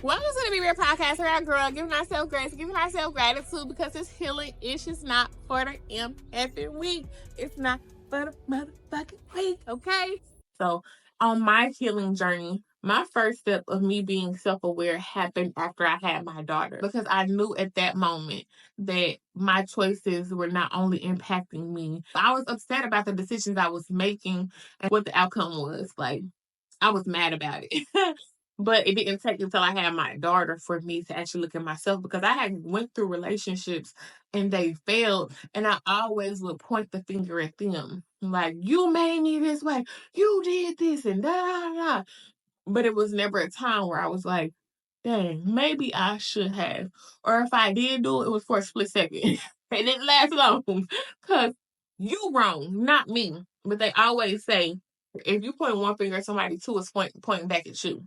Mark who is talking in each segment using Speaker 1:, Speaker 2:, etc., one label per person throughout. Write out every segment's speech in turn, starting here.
Speaker 1: Welcome to the Be Real Podcast, where I girl giving ourselves grace, giving ourselves gratitude, because this healing ish is not for the effing week. It's not for the motherfucking week, okay? So, on my healing journey, my first step of me being self-aware happened after I had my daughter, because I knew at that moment that my choices were not only impacting me. I was upset about the decisions I was making and what the outcome was. Like, I was mad about it. But it didn't take until I had my daughter for me to actually look at myself, because I had went through relationships and they failed, and I always would point the finger at them. Like, you made me this way, you did this, and da da da. But it was never a time where I was like, dang, maybe I should have. Or if I did do it, it was for a split second. It didn't last long. Because you wrong, not me. But they always say, if you point one finger at somebody, two is pointing back at you.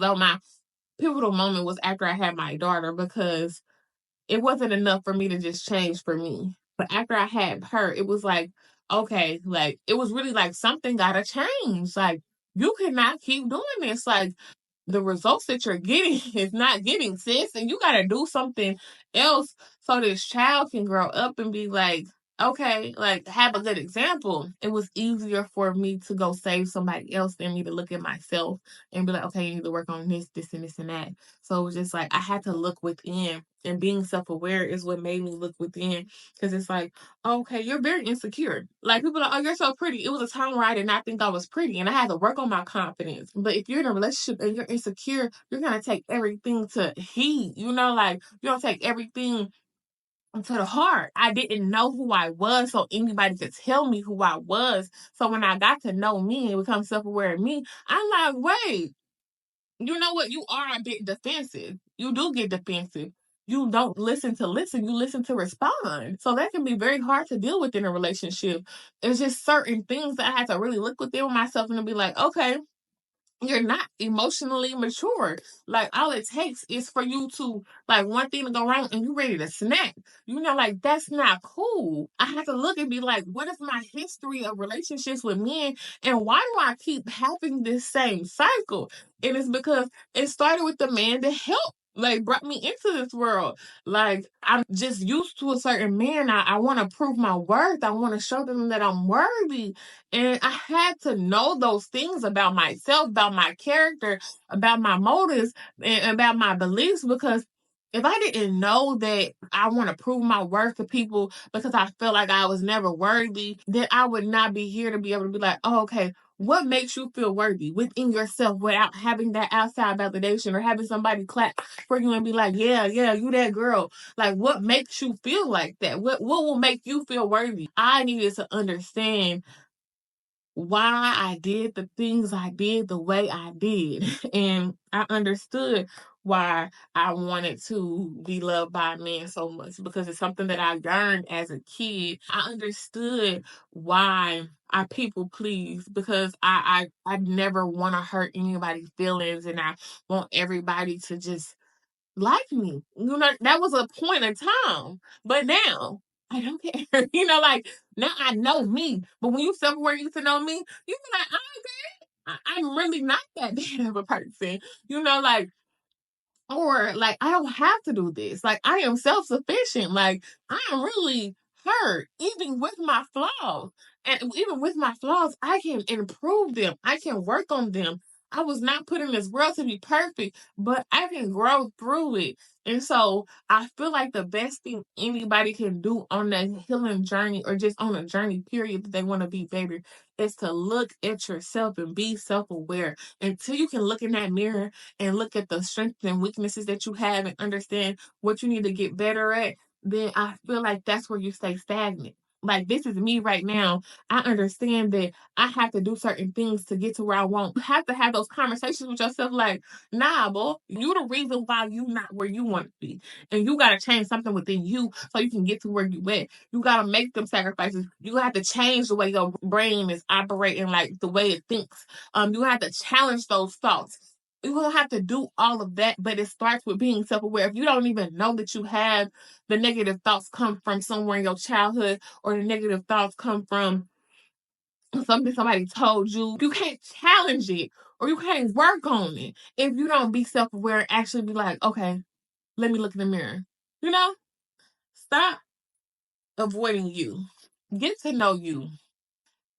Speaker 1: So my pivotal moment was after I had my daughter, because it wasn't enough for me to just change for me. But after I had her, it was like, okay, like, it was really like something gotta change. Like, you cannot keep doing this. Like, the results that you're getting is not getting, sis, and you gotta do something else so this child can grow up and be like, okay, like, have a good example. It was easier for me to go save somebody else than me to look at myself and be like, okay, you need to work on this and this and that. So it was just like I had to look within, and being self-aware is what made me look within, because it's like, okay, you're very insecure. Like, people are like, oh, you're so pretty. It was a time where I did not think I was pretty, and I had to work on my confidence. But if you're in a relationship and you're insecure, you're gonna take everything to heed. Like, you don't take everything to the heart. I didn't know who I was, so anybody could tell me who I was. So when I got to know me and become self-aware of me, I'm like, wait, you know what? You are a bit defensive. You do get defensive. You don't listen to listen, you listen to respond. So that can be very hard to deal with in a relationship. It's just certain things that I had to really look within myself and be like, okay, you're not emotionally mature. Like, all it takes is for you to, like, one thing to go wrong and you ready to snap. Like, that's not cool. I have to look and be like, what is my history of relationships with men, and why do I keep having this same cycle? And it's because it started with the man that helped, like, brought me into this world. Like, I'm just used to a certain man. I want to prove my worth. I want to show them that I'm worthy. And I had to know those things about myself, about my character, about my motives, and about my beliefs. Because if I didn't know that I want to prove my worth to people because I felt like I was never worthy, then I would not be here to be able to be like, oh, okay, what makes you feel worthy within yourself without having that outside validation or having somebody clap for you and be like, yeah, you that girl. Like, what makes you feel like that? What will make you feel worthy? I needed to understand why I did the things I did the way I did. And I understood why I wanted to be loved by men so much, because it's something that I learned as a kid. I understood why I people please, because I never want to hurt anybody's feelings, and I want everybody to just like me. That was a point in time. But now I don't care. Like, now I know me. But when you somewhere you to know me, you be like, I'm really not that bad of a person. Like, or like, I don't have to do this. Like, I am self-sufficient. Like, I am really hurt, even with my flaws. And even with my flaws, I can improve them. I can work on them. I was not put in this world to be perfect, but I can grow through it. And so I feel like the best thing anybody can do on that healing journey, or just on a journey period, that they want to be better, is to look at yourself and be self-aware. Until you can look in that mirror and look at the strengths and weaknesses that you have and understand what you need to get better at, then I feel like that's where you stay stagnant. Like, this is me right now. I understand that I have to do certain things to get to where I want. You have to have those conversations with yourself like, nah, boy, you the reason why you not where you want to be. And you got to change something within you so you can get to where you at. You got to make them sacrifices. You have to change the way your brain is operating, like the way it thinks. You have to challenge those thoughts. You don't have to do all of that, but it starts with being self-aware. If you don't even know that you have the negative thoughts come from somewhere in your childhood, or the negative thoughts come from something somebody told you, you can't challenge it. or you can't work on it if you don't be self-aware and actually be like, okay, let me look in the mirror. You know? Stop avoiding you. Get to know you.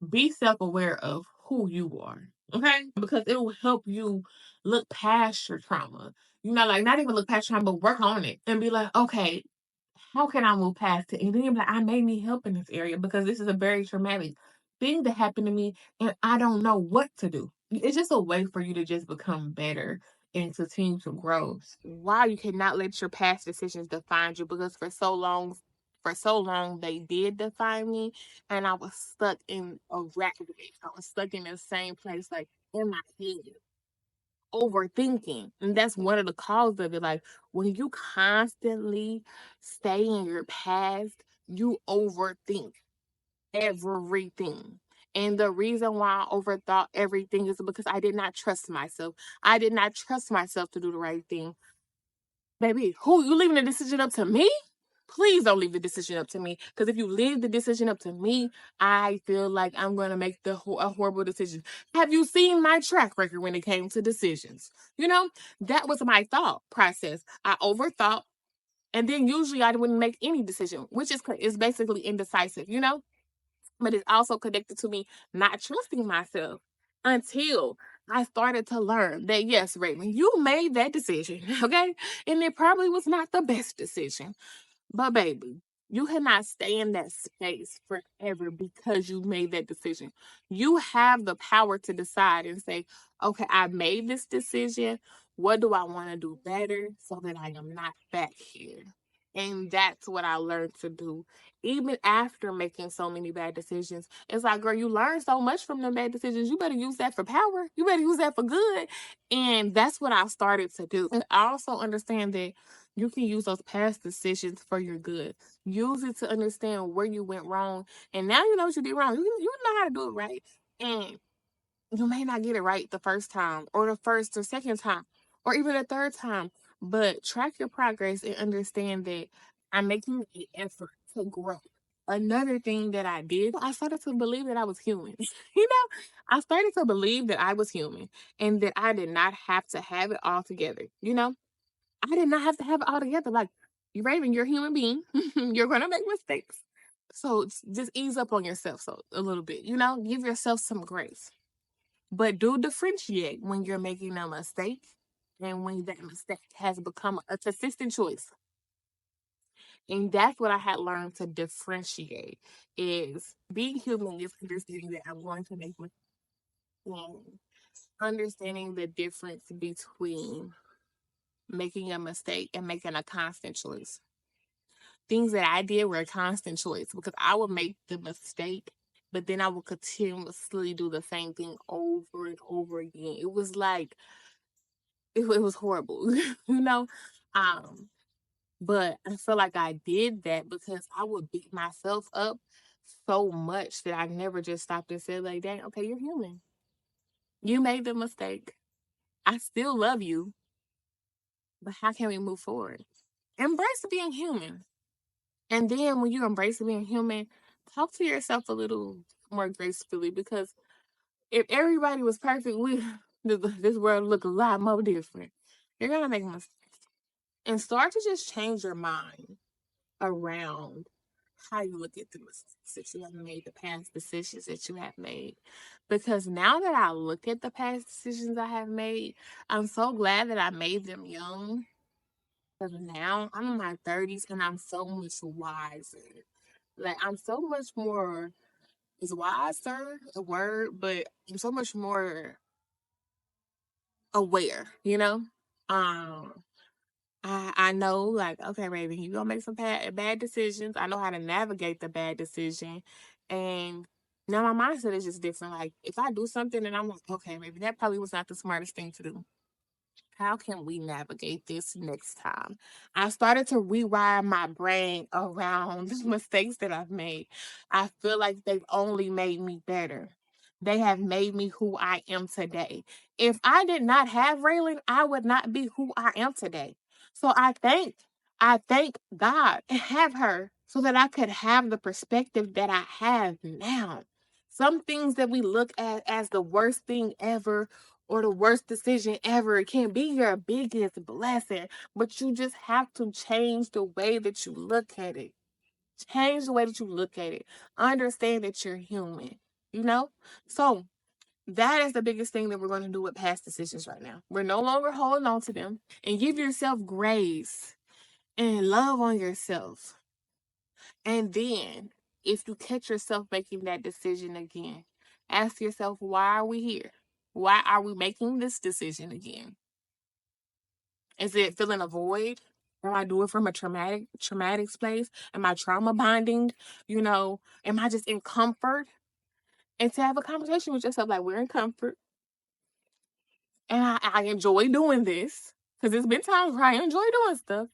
Speaker 1: Be self-aware of who you are. Okay? Because it will help you look past your trauma. You know, like not even look past trauma, but work on it and be like, okay, how can I move past it? And then you're like, I may need help in this area because this is a very traumatic thing that happened to me and I don't know what to do. It's just a way for you to just become better and continue to grow. Why you cannot let your past decisions define you, because for so long they did define me, and I was stuck in a rat race. I was stuck in the same place, like in my head, overthinking. And that's one of the causes of it. Like when you constantly stay in your past, you overthink everything. And the reason why I overthought everything is because I did not trust myself. I did not trust myself to do the right thing. Baby, who you leaving the decision up to me? Please don't leave the decision up to me. Because if you leave the decision up to me, I feel like I'm going to make a horrible decision. Have you seen my track record when it came to decisions? You know, that was my thought process. I overthought, and then usually I wouldn't make any decision, which is basically indecisive, you know? But it's also connected to me not trusting myself until I started to learn that, yes, Raymond, you made that decision, okay? And it probably was not the best decision. But baby, you cannot stay in that space forever because you made that decision. You have the power to decide and say, okay, I made this decision. What do I want to do better so that I am not back here? And that's what I learned to do. Even after making so many bad decisions, it's like, girl, you learn so much from them bad decisions. You better use that for power. You better use that for good. And that's what I started to do. And I also understand that you can use those past decisions for your good. Use it to understand where you went wrong. And now you know what you did wrong. You know how to do it right. And you may not get it right the first time, or the first or second time, or even the third time. But track your progress and understand that I'm making an effort to grow. Another thing that I did, I started to believe that I was human. I started to believe that I was human and that I did not have to have it all together. I did not have to have it all together. Like, you Raven, you're a human being. You're gonna make mistakes. So just ease up on yourself a little bit, give yourself some grace. But do differentiate when you're making a mistake and when that mistake has become a consistent choice. And that's what I had learned to differentiate, is being human is understanding that I'm going to make mistakes. Understanding the difference between making a mistake and making a constant choice. Things that I did were a constant choice because I would make the mistake, but then I would continuously do the same thing over and over again. It was like, it was horrible, you know? Um, but I feel like I did that because I would beat myself up so much that I never just stopped and said, like, dang, okay, you're human. You made the mistake. I still love you, but how can we move forward? Embrace being human. And then when you embrace being human, talk to yourself a little more gracefully, because if everybody was perfect, this world would look a lot more different. You're gonna make mistakes. And start to just change your mind around how you look at the mistakes that you have made, the past decisions that you have made. Because now that I look at the past decisions I have made, I'm so glad that I made them young. Because now I'm in my 30s and I'm so much wiser. Like, I'm so much more, is wiser a word, but I'm so much more aware, I know, like, okay, Raven, you gonna make some bad decisions. I know how to navigate the bad decision. And now my mindset is just different. Like, if I do something and I'm like, okay, maybe that probably was not the smartest thing to do. How can we navigate this next time? I started to rewire my brain around the mistakes that I've made. I feel like they've only made me better. They have made me who I am today. If I did not have Raylan, I would not be who I am today. So I thank God to have her so that I could have the perspective that I have now. Some things that we look at as the worst thing ever or the worst decision ever. It can be your biggest blessing, but you just have to change the way that you look at it. Change the way that you look at it. Understand that you're human, you know? So that is the biggest thing that we're going to do with past decisions right now. We're no longer holding on to them, and give yourself grace and love on yourself. And then, if you catch yourself making that decision again, ask yourself, why are we here? Why are we making this decision again? Is it filling a void? Am I doing it from a traumatic place? Am I trauma bonding? Am I just in comfort? And to have a conversation with yourself, like, we're in comfort. And I enjoy doing this. Because there's been times where I enjoy doing stuff.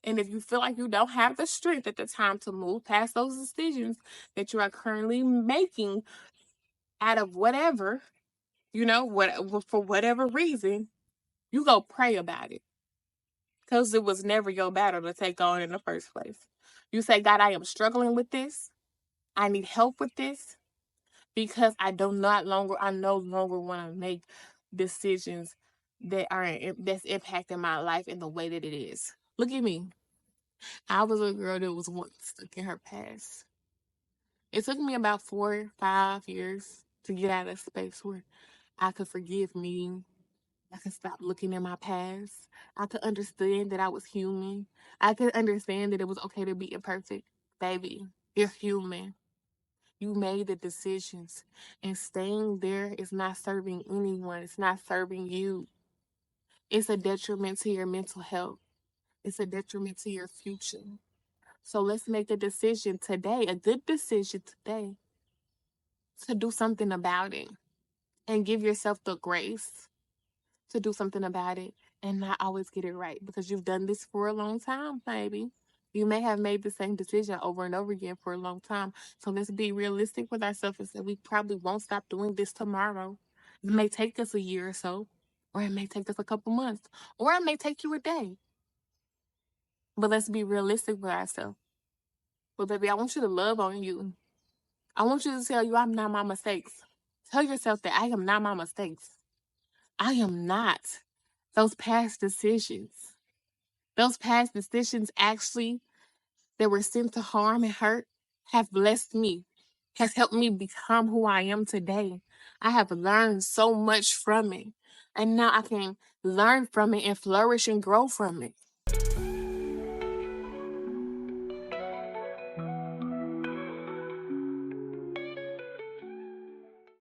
Speaker 1: And if you feel like you don't have the strength at the time to move past those decisions that you are currently making out of whatever, for whatever reason, you go pray about it. Because it was never your battle to take on in the first place. You say, God, I am struggling with this. I need help with this. Because I no longer want to make decisions that's impacting my life in the way that it is. Look at me. I was a girl that was once stuck in her past. It took me about 4 or 5 years to get out of space where I could forgive me. I could stop looking at my past. I could understand that I was human. I could understand that it was okay to be imperfect. Baby, you're human. You made the decisions. And staying there is not serving anyone. It's not serving you. It's a detriment to your mental health. It's a detriment to your future. So let's make a decision today, a good decision today, to do something about it and give yourself the grace to do something about it and not always get it right, because you've done this for a long time, baby. You may have made the same decision over and over again for a long time. So let's be realistic with ourselves and say we probably won't stop doing this tomorrow. It may take us a year or so, or it may take us a couple months, or it may take you a day. But let's be realistic with ourselves. But baby, I want you to love on you. I want you to tell you I'm not my mistakes. Tell yourself that I am not my mistakes. I am not those past decisions. Those past decisions actually that were sent to harm and hurt have blessed me, has helped me become who I am today. I have learned so much from it. And now I can learn from it and flourish and grow from it.